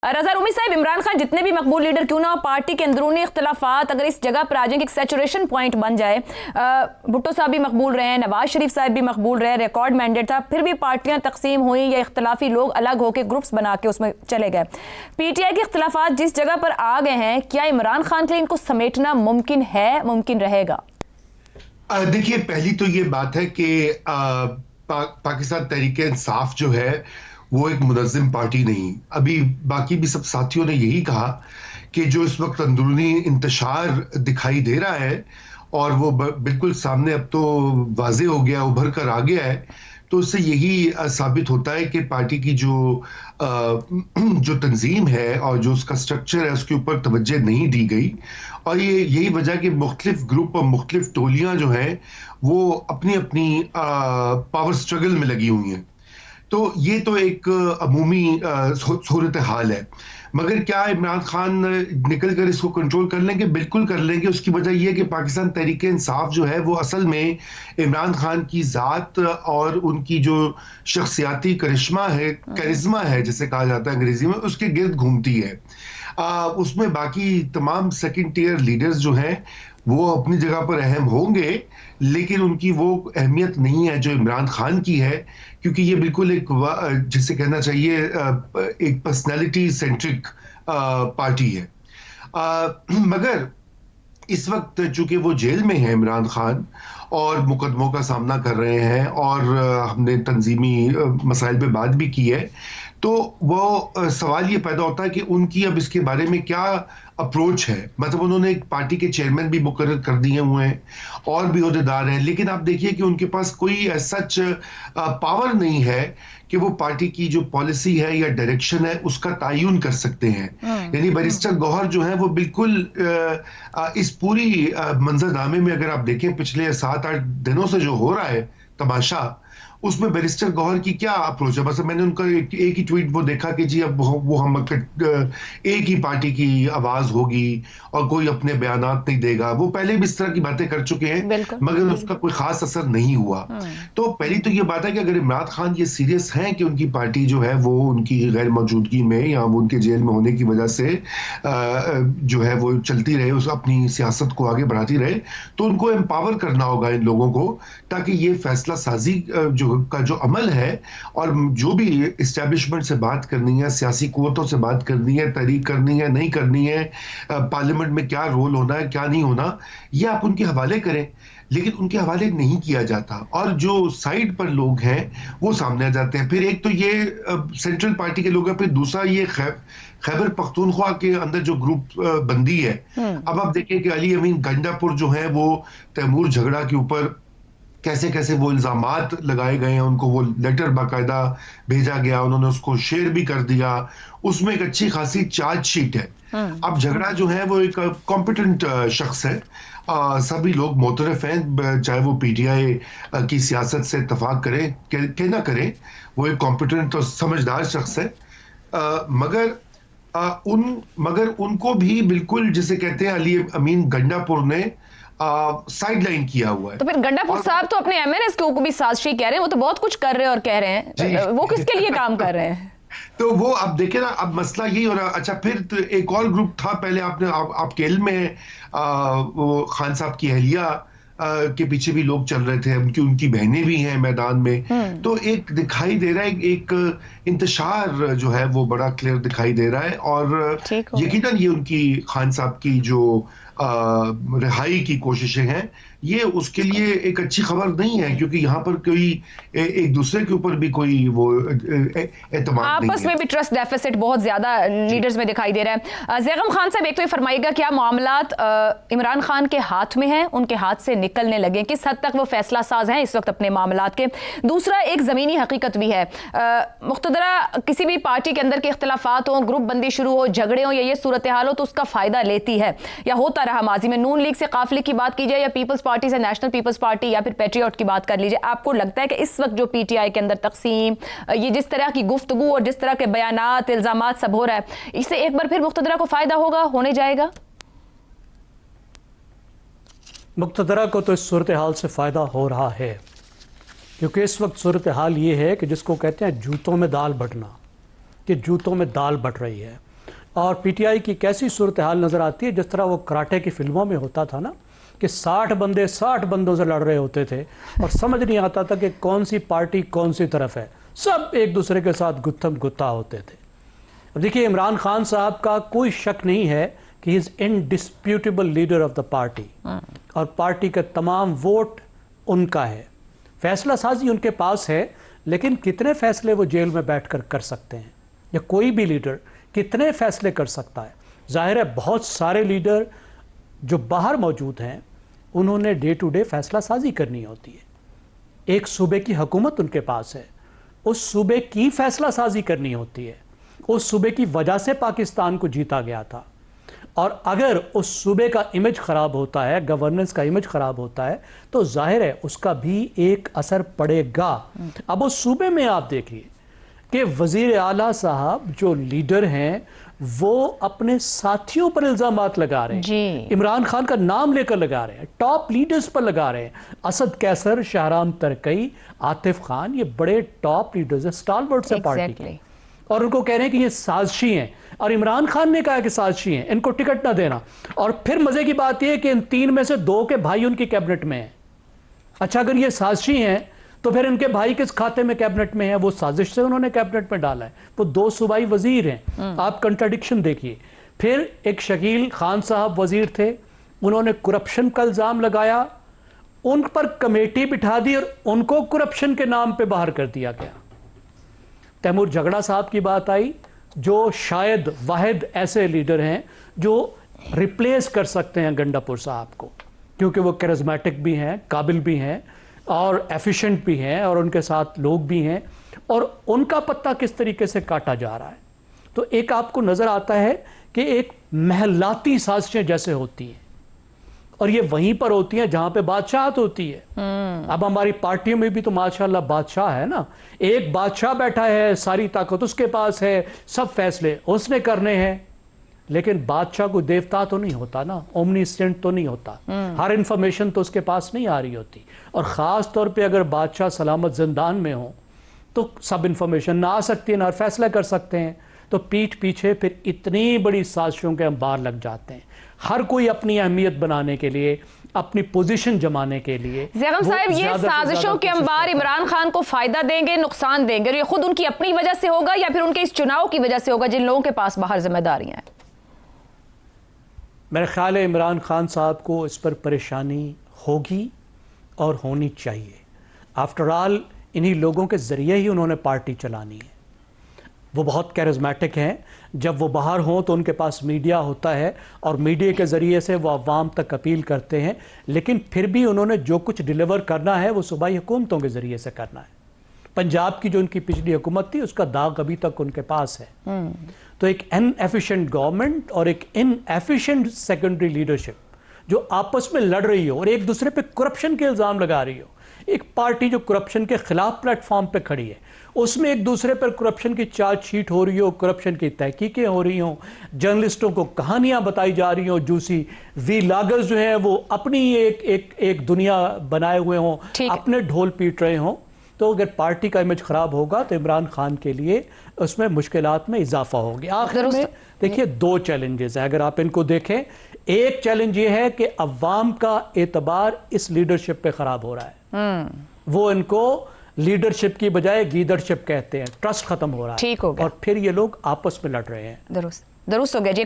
रज़ा रूमी साहब, इमरान खान जितने भी मकबूल लीडर क्यों ना हो, पार्टी के अंदरूनी इख्तलाफात अगर इस जगह पर आ जाए कि एक सैचुरेशन पॉइंट बन जाए, भुट्टो साहब भी मकबूल रहे हैं, नवाज शरीफ साहब भी मकबूल रहे, रिकॉर्ड मैंडेट था, फिर भी पार्टियां तकसीम हुई या इख्तलाफी लोग अलग होकर ग्रुप्स बना के उसमें चले गए। पीटीआई के इख्तलाफात जिस जगह पर आ गए हैं, क्या इमरान खान के लिए इनको समेटना मुमकिन है, मुमकिन रहेगा? देखिए, पहली तो ये बात है कि पाकिस्तान तहरीक इंसाफ जो है वो एक मुनज़्ज़म पार्टी नहीं। अभी बाकी भी सब साथियों ने यही कहा कि जो इस वक्त अंदरूनी इंतशार दिखाई दे रहा है और वो बिल्कुल सामने अब तो वाज़े हो गया, उभर कर आ गया है, तो उससे यही साबित होता है कि पार्टी की जो तंजीम है और जो उसका स्ट्रक्चर है उसके ऊपर तवज्जो नहीं दी गई। और ये यही वजह कि मुख्तलिफ ग्रुप और मुख्तलिफ टोलियां जो हैं वो अपनी अपनी पावर स्ट्रगल में लगी हुई हैं। तो ये तो एक अमूमी सूरत हाल है। मगर क्या इमरान खान निकल कर इसको कंट्रोल कर लेंगे? बिल्कुल कर लेंगे। उसकी वजह यह है कि पाकिस्तान तहरीक इंसाफ जो है वो असल में इमरान खान की ज़ात और उनकी जो शख्सियाती करिश्मा है जिसे कहा जाता है अंग्रेजी में, उसके गिर्द घूमती है। उसमें बाकी तमाम सेकंड टियर लीडर्स जो हैं वो अपनी जगह पर अहम होंगे, लेकिन उनकी वो अहमियत नहीं है जो इमरान खान की है, क्योंकि ये बिल्कुल एक जिसे कहना चाहिए एक पर्सनालिटी सेंट्रिक पार्टी है। मगर इस वक्त चूंकि वो जेल में है इमरान खान और मुकदमों का सामना कर रहे हैं और हमने तंजीमी मसाइल पे बात भी की है, तो वो सवाल ये पैदा होता है कि उनकी अब इसके बारे में क्या अप्रोच है। मतलब उन्होंने एक पार्टी के चेयरमैन भी मुकर्रर कर दिए हुए हैं और भी ओहदेदार हैं, लेकिन आप देखिए कि उनके पास कोई सच पावर नहीं है कि वो पार्टी की जो पॉलिसी है या डायरेक्शन है उसका तायुन कर सकते हैं। यानी बैरिस्टर गौहर जो है वो बिल्कुल इस पूरी मंजरनामे में अगर आप देखें पिछले 7-8 दिनों से जो हो रहा है तमाशा, उसमें बैरिस्टर गौहर की क्या अप्रोच है। बस मैंने उनका एक ही ट्वीट वो देखा कि जी अब वो हम एक ही पार्टी की आवाज होगी और कोई अपने बयानात नहीं देगा। वो पहले भी इस तरह की बातें कर चुके हैं, मगर उसका कोई खास असर नहीं हुआ। तो पहली तो ये बात है कि अगर इमरान खान ये सीरियस हैं कि उनकी पार्टी जो है वो उनकी गैर मौजूदगी में या वो उनके जेल में होने की वजह से जो है वो चलती रहे, उस अपनी सियासत को आगे बढ़ाती रहे, तो उनको एम्पावर करना होगा इन लोगों को, ताकि ये फैसला साजी जो अमल है और जो भी इस्टेब्लिशमेंट से बात करनी है, सियासी कुव्वतों से बात करनी है, तहरीक करनी है, नहीं करनी है, पार्लियामेंट में क्या रोल होना है क्या नहीं होना, ये आप उनके हवाले करें। लेकिन उनके हवाले नहीं किया जाता और जो साइड पर लोग हैं वो सामने आ जाते हैं। फिर एक तो ये सेंट्रल पार्टी के लोग हैं, फिर दूसरा ये खैबर पख्तूनख्वा के अंदर जो ग्रुप बंदी है। अब आप देखिए कि अली अमीन गंडापुर जो है वो तैमूर झगड़ा के ऊपर कैसे कैसे वो इल्जामात लगाए गए हैं, उनको वो लेटर बाकायदा भेजा गया, उन्होंने उसको शेयर भी कर दिया, उसमें एक अच्छी खासी चार्जशीट है। अब झगड़ा जो है वो एक कॉम्पिटेंट शख्स है, सभी लोग मोतरफ हैं, चाहे वो पीटीआई की सियासत से इत्तफाक करें के ना करें, वो एक कॉम्पिटेंट और समझदार शख्स है। मगर उनको भी बिल्कुल जिसे कहते हैं अली अमीन गंडापुर ने साइडलाइन किया हुआ है। तो फिर गंडापुर साहब तो अपने एमएनएस को भी साजिशी कह रहे हैं, वो तो बहुत कुछ कर रहे हैं और कह रहे हैं, वो किसके लिए काम कर रहे हैं? तो वो अब देखे ना, अब मसला यही हो रहा। अच्छा, फिर तो एक और ग्रुप था पहले, आपके इल्म में वो खान साहब की अहलिया के पीछे भी लोग चल रहे थे, उनकी बहनें भी हैं मैदान में। तो एक दिखाई दे रहा है, एक इंतशार जो है वो बड़ा क्लियर दिखाई दे रहा है और यकीनन ये उनकी खान साहब की जो रिहाई की कोशिशें हैं, ये उसके लिए एक अच्छी खबर नहीं है, क्योंकि यहाँ पर कोई एक दूसरे के ऊपर भी कोई वो एतमाद आपस में भी ट्रस्ट डेफिसिट बहुत ज्यादा लीडर्स में दिखाई दे रहा है। ज़ैगम खान साहब, एक तो ये फरमाइएगा क्या मामलात इमरान खान के हाथ में हैं, उनके हाथ से निकलने लगे, किस हद तक वो फैसला साज हैं इस वक्त अपने मामलात के? दूसरा, एक ज़मीनी हकीकत भी है, मुख्तदरा किसी भी पार्टी के अंदर के इख्तलाफात हो, ग्रुप बंदी शुरू हो, झगड़े हो या ये सूरत हाल हो, तो उसका फायदा लेती है या होता रहा माजी में। नून लीग से काफिले की बात की जाए या पीपल्स पार्टी से नेशनल पीपल्स पार्टी या फिर पेट्रियट की बात कर लीजिए, आपको लगता है कि इस वक्त जो पीटीआई के अंदर तकसीम, ये जिस तरह की गुफ्तगू और जिस तरह के बयानात, इल्जामात सब हो रहा है, इससे एक बार फिर मुख्तदरा को फायदा होगा, होने जाएगा? मुख्तदरा को तो इस सूरत हाल से फ़ायदा हो रहा है, क्योंकि इस वक्त सूरत हाल ये है कि जिसको कहते हैं जूतों में दाल बटना, कि जूतों में दाल बट रही है। और पीटीआई की कैसी सूरत हाल नज़र आती है, जिस तरह वो कराटे की फिल्मों में होता था ना, कि 60 बंदे 60 बंदों से लड़ रहे होते थे और समझ नहीं आता था कि कौन सी पार्टी कौन सी तरफ है, सब एक दूसरे के साथ गुत्थम गुत्ता होते थे। अब देखिए, इमरान खान साहब का कोई शक नहीं है कि he is indisputable leader of the party और पार्टी के तमाम वोट उनका है, फैसला साजी उनके पास है, लेकिन कितने फैसले वो जेल में बैठकर कर सकते हैं, या कोई भी लीडर कितने फैसले कर सकता है। जाहिर है बहुत सारे लीडर जो बाहर मौजूद हैं उन्होंने डे टू डे फैसला साजी करनी होती है। एक सूबे की हुकूमत उनके पास है, उस सूबे की फैसला साजी करनी होती है। उस सूबे की वजह से पाकिस्तान को जीता गया था, और अगर उस सूबे का इमेज ख़राब होता है, गवर्नेंस का इमेज ख़राब होता है, तो जाहिर है उसका भी एक असर पड़ेगा। अब उस सूबे में आप देखिए कि वज़ीर आला साहब जो लीडर हैं वो अपने साथियों पर इल्ज़ामात लगा रहे हैं, इमरान खान का नाम लेकर लगा रहे हैं, टॉप लीडर्स पर लगा रहे हैं। असद कैसर, शाहराम तरकई, आतिफ खान, ये बड़े टॉप लीडर्स हैं, स्टालवर्ड्स हैं पार्टी के, और उनको कह रहे हैं कि ये साजिशी हैं, और इमरान खान ने कहा कि साजिशी हैं, इनको टिकट ना देना। और फिर मजे की बात यह है कि इन 3 में से 2 के भाई उनकी कैबिनेट में हैं। अच्छा, अगर ये साजिशी हैं तो फिर इनके भाई किस खाते में कैबिनेट में है? वो साजिश से उन्होंने कैबिनेट में डाला है, वो 2 सूबाई वजीर हैं। आप कंट्राडिक्शन देखिए। फिर एक शकील खान साहब वजीर थे, उन्होंने करप्शन का इल्ज़ाम लगाया, उन पर कमेटी बिठा दी और उनको करप्शन के नाम पे बाहर कर दिया गया। तैमूर झगड़ा साहब की बात आई, जो शायद वाहिद ऐसे लीडर हैं जो रिप्लेस कर सकते हैं गंडापुर साहब को, क्योंकि वो कैरिज्मेटिक भी हैं, काबिल भी हैं और एफिशिएंट भी हैं, और उनके साथ लोग भी हैं, और उनका पत्ता किस तरीके से काटा जा रहा है। तो एक आपको नज़र आता है कि एक महलाती साजिशें जैसे होती हैं, और ये वहीं पर होती हैं जहां पे बादशाहत होती है। अब हमारी पार्टियों में भी तो माशाल्लाह बादशाह है ना, एक बादशाह बैठा है, सारी ताकत उसके पास है, सब फैसले उसने करने हैं, लेकिन बादशाह को देवता तो नहीं होता ना, ओमनीसेंट तो नहीं होता, हर इंफॉर्मेशन तो उसके पास नहीं आ रही होती, और ख़ास तौर पे अगर बादशाह सलामत जिंदान में हो तो सब इंफॉर्मेशन ना आ सकती है, ना फैसला कर सकते हैं। तो पीठ पीछे फिर इतनी बड़ी साजिशों के अंबार लग जाते हैं, हर कोई अपनी अहमियत बनाने के लिए, अपनी पोजीशन जमाने के लिए। ज़ैगम साहब, ये साजिशों के अंबार इमरान खान को फायदा देंगे, नुकसान देंगे, और ये खुद उनकी अपनी वजह से होगा या फिर उनके इस चुनाव की वजह से होगा जिन लोगों के पास बाहर जिम्मेदारियां हैं? मेरा ख्याल है इमरान खान साहब को इस पर परेशानी होगी और होनी चाहिए। आफ्टर ऑल इन्हीं लोगों के ज़रिए ही उन्होंने पार्टी चलानी है। वो बहुत कैरिज्मेटिक हैं, जब वो बाहर हों तो उनके पास मीडिया होता है और मीडिया के ज़रिए से वो अवाम तक अपील करते हैं, लेकिन फिर भी उन्होंने जो कुछ डिलीवर करना है वो सूबाई हुकूमतों के ज़रिए से करना है। पंजाब की जो उनकी पिछली हुकूमत थी उसका दाग अभी तक उनके पास है। तो एक इनएफिशिएंट गवर्नमेंट और एक इनएफिशिएंट सेकेंडरी लीडरशिप जो आपस में लड़ रही हो और एक दूसरे पे करप्शन के इल्ज़ाम लगा रही हो, एक पार्टी जो करप्शन के खिलाफ प्लेटफॉर्म पे खड़ी है, उसमें एक दूसरे पर करप्शन की चार्जशीट हो रही हो, करप्शन की तहकीकें हो रही हों, जर्नलिस्टों को कहानियां बताई जा रही हों, जूसी वी लागर्स जो हैं वो अपनी एक दुनिया बनाए हुए हों, अपने ढोल पीट रहे हों, तो अगर पार्टी का इमेज खराब होगा तो इमरान खान के लिए उसमें मुश्किलात में इजाफा होगी। आखिर में देखिए 2 चैलेंजेस हैं अगर आप इनको देखें। एक चैलेंज ये है कि अवाम का एतबार इस लीडरशिप पे खराब हो रहा है, वो इनको लीडरशिप की बजाय लीडरशिप कहते हैं, ट्रस्ट खत्म हो रहा है, ठीक हो गया, और फिर ये लोग आपस में लड़ रहे हैं। दुरुस्त हो गया जी।